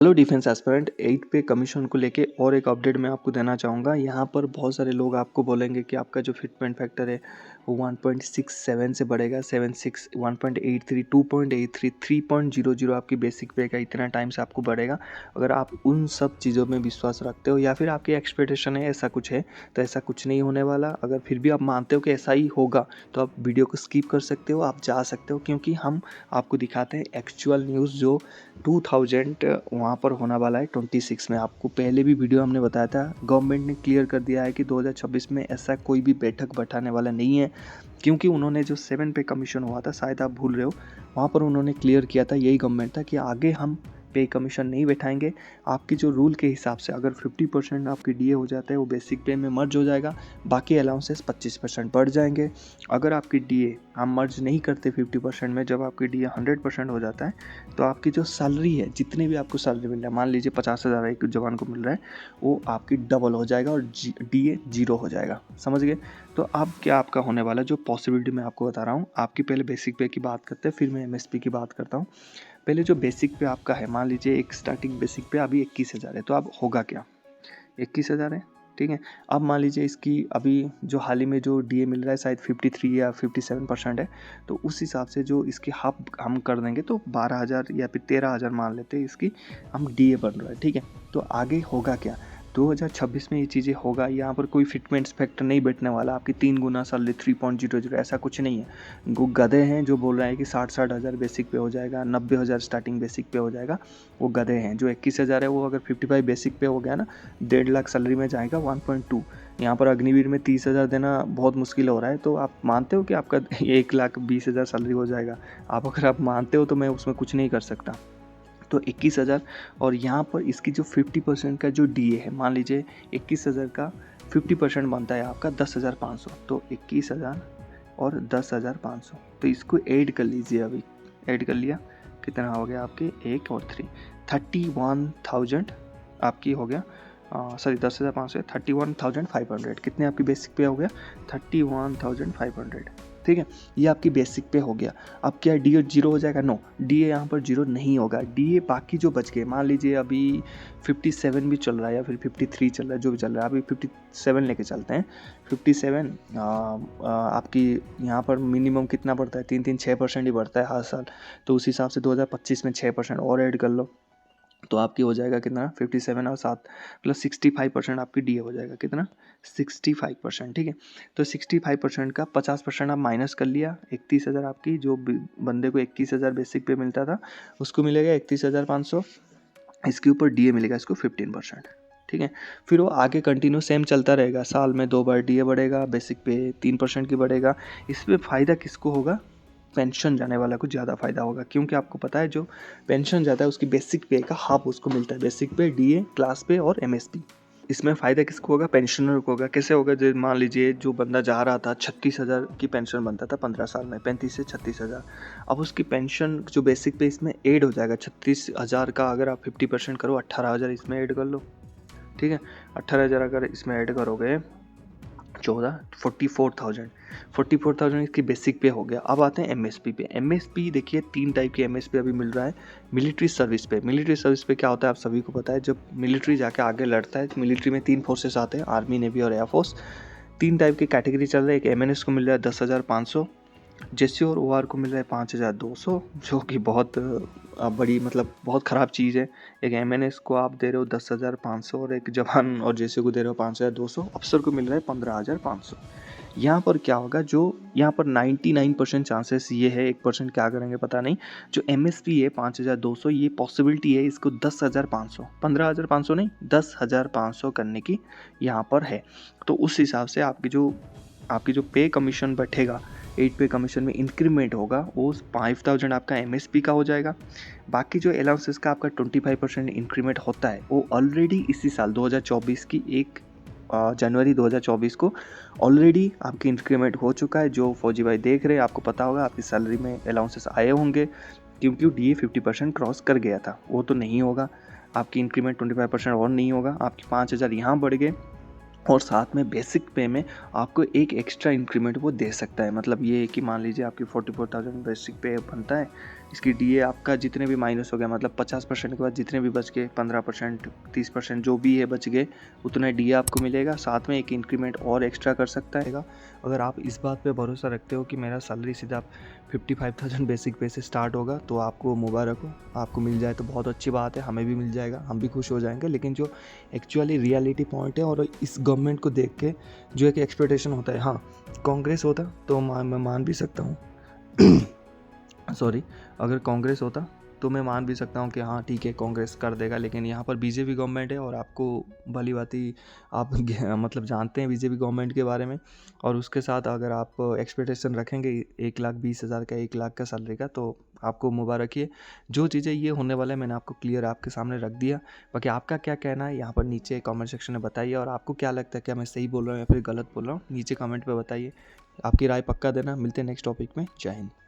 Hello defence aspirant 8 पे commission को लेके और एक अपडेट मैं आपको देना चाहूँगा। यहाँ पर बहुत सारे लोग आपको बोलेंगे कि आपका जो फिटमेंट फैक्टर है वो 1.67 से बढ़ेगा, 76, 1.83, 2.83, 3.00 आपकी बेसिक पे का इतना टाइम से आपको बढ़ेगा। अगर आप उन सब चीज़ों में विश्वास रखते हो या फिर आपकी एक्सपेक्टेशन है ऐसा कुछ है, तो ऐसा कुछ नहीं होने वाला। अगर फिर भी आप मानते हो कि ऐसा ही होगा तो आप वीडियो को स्किप कर सकते हो, आप जा सकते हो, क्योंकि हम आपको दिखाते हैं एक्चुअल न्यूज़ जो 2000 वहाँ पर होने वाला है 26 में। आपको पहले भी वीडियो हमने बताया था, गवर्नमेंट ने क्लियर कर दिया है कि 2026 में ऐसा कोई भी बैठक बैठाने वाला नहीं है, क्योंकि उन्होंने जो 7 पे कमीशन हुआ था, शायद आप भूल रहे हो, वहाँ पर उन्होंने क्लियर किया था, यही गवर्नमेंट था कि आगे हम पे कमीशन नहीं बैठाएंगे। आपकी जो रूल के हिसाब से अगर 50% आपकी डीए हो जाता है वो बेसिक पे में मर्ज हो जाएगा, बाकी अलाउंसेस 25% बढ़ जाएंगे। अगर आपकी डीए हम मर्ज नहीं करते 50% में, जब आपकी डीए 100% हो जाता है तो आपकी जो सैलरी है, जितनी भी आपको सैलरी मिल रहा है, मान लीजिए 50,000 एक जवान को मिल रहा है, वो आपकी डबल हो जाएगा और डीए 0 हो जाएगा। समझ गए? तो अब क्या आपका होने वाला है, जो पॉसिबिलिटी मैं आपको बता रहा हूँ। आपकी पहले बेसिक पे की बात करते हैं, फिर मैं एमएसपी की बात करता हूँ। पहले जो बेसिक पे आपका है, मान लीजिए एक स्टार्टिंग बेसिक पे अभी 21,000 है, तो अब होगा क्या, 21,000 है, ठीक है। अब मान लीजिए इसकी अभी जो हाल ही में जो डीए मिल रहा है शायद 53 या 57% है, तो उस हिसाब से जो इसकी हाफ हम कर देंगे तो 12,000 या फिर 13,000 मान लेते हैं इसकी हम डीए बन रहा है, ठीक है। तो आगे होगा क्या, 2026 में ये चीज़ें होगा। यहाँ पर कोई फिटमेंट्स फैक्टर नहीं बैठने वाला, आपकी 3 गुना सैलरी 3.00, ऐसा कुछ नहीं है। वो गधे हैं जो बोल रहे हैं कि 60-60 हज़ार बेसिक पे हो जाएगा, 90,000 स्टार्टिंग बेसिक पे हो जाएगा, वो गधे हैं। जो 21,000 है वो अगर 55 बेसिक पे हो गया ना, 1.5 लाख सैलरी में जाएगा 1.2। यहाँ पर अग्निवीर में 30,000 देना बहुत मुश्किल हो रहा है, तो आप मानते हो कि आपका 1,20,000 सैलरी हो जाएगा? अगर आप मानते हो तो मैं उसमें कुछ नहीं कर सकता। तो 21,000, और यहाँ पर इसकी जो 50% का जो डीए है, मान लीजिए 21,000 का 50% बनता है आपका 10,500, तो 21,000 और 10,500, तो इसको ऐड कर लीजिए। अभी ऐड कर लिया, कितना हो गया आपके 1 और 3, 31,000 आपकी हो गया। सॉरी 10,500, 31,500, कितने आपकी बेसिक पे हो गया, 31,500, ठीक है। ये आपकी बेसिक पे हो गया। अब क्या डीए 0 हो जाएगा? नो, डीए यहाँ पर 0 नहीं होगा। डीए बाकी जो बच गए, मान लीजिए अभी 57 भी चल रहा है या फिर 53 चल रहा है, जो भी चल रहा है, अभी 57 लेके चलते हैं। 57 आपकी यहाँ पर मिनिमम कितना बढ़ता है, 3-6% ही बढ़ता है हर साल, तो उस हिसाब से 2025 में 6% और ऐड कर लो, तो आपकी हो जाएगा कितना, 57 और 7 प्लस 65% आपकी डीए हो जाएगा, कितना, 65%, ठीक है। तो 65% का 50% आप माइनस कर लिया, 31,000 आपकी जो बंदे को 21,000 बेसिक पे मिलता था उसको मिलेगा 31,500, इसके ऊपर डीए मिलेगा इसको 15%, ठीक है। फिर वो आगे कंटिन्यू सेम चलता रहेगा, साल में 2 बार डीए बढ़ेगा, बेसिक पे 3% की बढ़ेगा। इसमें फ़ायदा किसको होगा, पेंशन जाने वाला को ज़्यादा फायदा होगा, क्योंकि आपको पता है जो पेंशन जाता है उसकी बेसिक पे का हाफ उसको मिलता है, बेसिक पे, डीए, क्लास पे और एमएसपी। इसमें फ़ायदा किसको होगा, पेंशनर को होगा। कैसे होगा, जो मान लीजिए जो बंदा जा रहा था 36,000 की पेंशन बनता था 15 साल में, 35 से 36,000, अब उसकी पेंशन जो बेसिक पे इसमें ऐड हो जाएगा 36,000 का, अगर आप 50% करो 18,000 इसमें ऐड कर लो, ठीक है। 18,000 अगर इसमें ऐड करोगे 44,000 इसकी बेसिक पे हो गया। अब आते हैं एमएसपी पे। एमएसपी देखिए 3 टाइप की एमएसपी अभी मिल रहा है। मिलिट्री सर्विस पे, मिलिट्री सर्विस पे क्या होता है आप सभी को पता है, जब मिलिट्री जाके आगे लड़ता है तो मिलिट्री में 3 फोर्सेस आते हैं, आर्मी, नेवी और एयरफोर्स। 3 टाइप की कैटेगरी चल रहा है। एक एमएनएस को मिल रहा है 10,500, जेसी और ओआर को मिल रहा है 5,200, जो कि बहुत बड़ी मतलब बहुत ख़राब चीज़ है। एक एमएनएस को आप दे रहे हो 10,500 और एक जवान और जेसी को दे रहे हो 5,200, अफसर को मिल रहा है 15,500। यहाँ पर क्या होगा, जो यहाँ पर 99% चांसेस ये है, 1% क्या करेंगे पता नहीं। जो एमएसपी है 5,200, ये पॉसिबिलिटी है इसको 10,500, 15,500 नहीं, 10,500 करने की यहाँ पर है। तो उस हिसाब से आपकी जो पे कमीशन बैठेगा, 8 पे कमीशन में इंक्रीमेंट होगा, वो 5,000 आपका एमएसपी का हो जाएगा। बाकी जो अलाउंसेस का आपका 25% इंक्रीमेंट होता है, वो ऑलरेडी इसी साल 2024 की 1 जनवरी 2024 को ऑलरेडी आपकी इंक्रीमेंट हो चुका है। जो फौजी भाई देख रहे हैं, आपको पता होगा आपकी सैलरी में अलाउंसेस आए होंगे, क्योंकि डीए 50% क्रॉस कर गया था। वो तो नहीं होगा, आपकी इंक्रीमेंट 25% और नहीं होगा, आपकी 5,000 यहाँ बढ़ गए, और साथ में बेसिक पे में आपको एक एक्स्ट्रा इंक्रीमेंट वो दे सकता है। मतलब ये है कि मान लीजिए आपकी 44,000 बेसिक पे बनता है, इसकी डीए आपका जितने भी माइनस हो गया, मतलब 50% के बाद जितने भी बच गए, 15%, 30% जो भी है बच गए, उतना डीए आपको मिलेगा। साथ में एक इंक्रीमेंट और एक्स्ट्रा कर सकता है। अगर आप इस बात पे भरोसा रखते हो कि मेरा सैलरी सीधा 55,000 बेसिक पे से स्टार्ट होगा, तो आपको मुबारक हो, आपको मिल जाए तो बहुत अच्छी बात है, हमें भी मिल जाएगा, हम भी खुश हो जाएंगे। लेकिन जो एक्चुअली रियलिटी पॉइंट है और इस गवर्नमेंट को देख के जो एक एक्सपेक्टेशन होता है, हाँ कांग्रेस होता तो मैं मान भी सकता हूँ सॉरी, अगर कांग्रेस होता तो मैं मान भी सकता हूँ कि हाँ ठीक है कांग्रेस कर देगा। लेकिन यहाँ पर बीजेपी गवर्नमेंट है और आपको भली बाती आप मतलब जानते हैं बीजेपी गवर्नमेंट के बारे में। और उसके साथ अगर आप एक्सपेक्टेशन रखेंगे 1,20,000 का, 1 लाख का सैलरी का, तो आपको मुबारक ही है। जो चीज़ें ये होने वाला है मैंने आपको क्लियर आपके सामने रख दिया। बाकी आपका क्या कहना है यहाँ पर नीचे कमेंट सेक्शन में बताइए। और आपको क्या लगता है, क्या मैं सही बोल रहा हूँ या फिर गलत बोल रहा हूँ, नीचे कमेंट पे बताइए। आपकी राय पक्का देना। मिलते हैं नेक्स्ट टॉपिक में। जय हिंद।